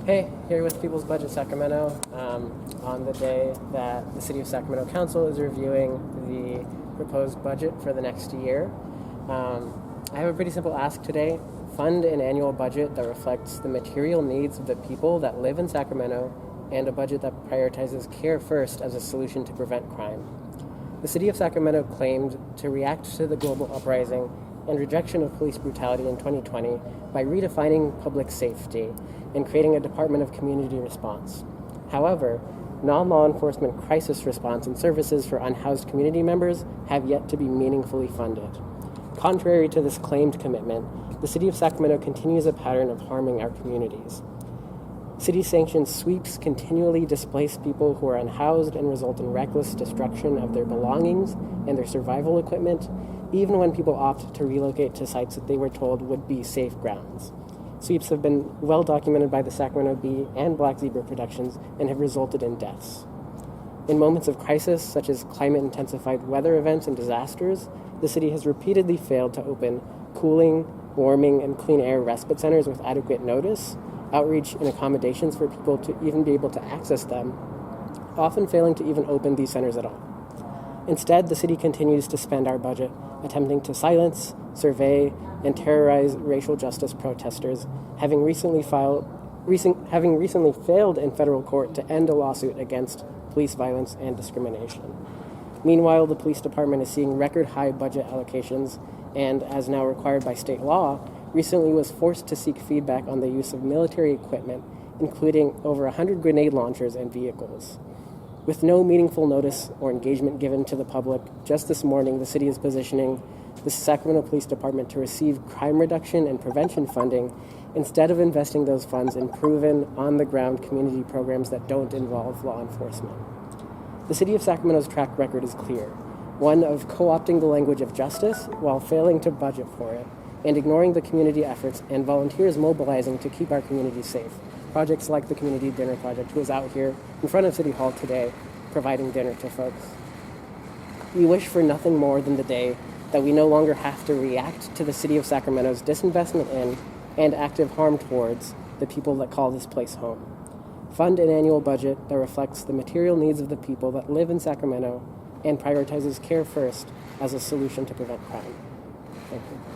Hey, here with People's Budget Sacramento on the day that the City of Sacramento Council is reviewing the proposed budget for the next year. I have a pretty simple ask today. Fund an annual budget that reflects the material needs of the people that live in Sacramento and a budget that prioritizes care first as a solution to prevent crime. The City of Sacramento claimed to react to the global uprising and rejection of police brutality in 2020 by redefining public safety and creating a Department of Community Response. However, non-law enforcement crisis response and services for unhoused community members have yet to be meaningfully funded. Contrary to this claimed commitment, the City of Sacramento continues a pattern of harming our communities. City-sanctioned sweeps continually displace people who are unhoused and result in reckless destruction of their belongings and their survival equipment, even when people opt to relocate to sites that they were told would be safe grounds. Sweeps have been well documented by the Sacramento Bee and Black Zebra Productions and have resulted in deaths. In moments of crisis, such as climate-intensified weather events and disasters, the city has repeatedly failed to open cooling, warming, and clean air respite centers with adequate notice, outreach, and accommodations for people to even be able to access them, often failing to even open these centers at all. Instead, the city continues to spend our budget attempting to silence, survey, and terrorize racial justice protesters, having recently failed in federal court to end a lawsuit against police violence and discrimination. Meanwhile, the police department is seeing record-high budget allocations and, as now required by state law, recently was forced to seek feedback on the use of military equipment, including over 100 grenade launchers and vehicles. With no meaningful notice or engagement given to the public, just this morning the city is positioning the Sacramento Police Department to receive crime reduction and prevention funding instead of investing those funds in proven, on-the-ground community programs that don't involve law enforcement. The City of Sacramento's track record is clear, one of co-opting the language of justice while failing to budget for it, and ignoring the community efforts and volunteers mobilizing to keep our community safe. Projects like the Community Dinner Project, who is out here in front of City Hall today providing dinner to folks. We wish for nothing more than the day that we no longer have to react to the City of Sacramento's disinvestment in and active harm towards the people that call this place home. Fund an annual budget that reflects the material needs of the people that live in Sacramento and prioritizes care first as a solution to prevent crime. Thank you.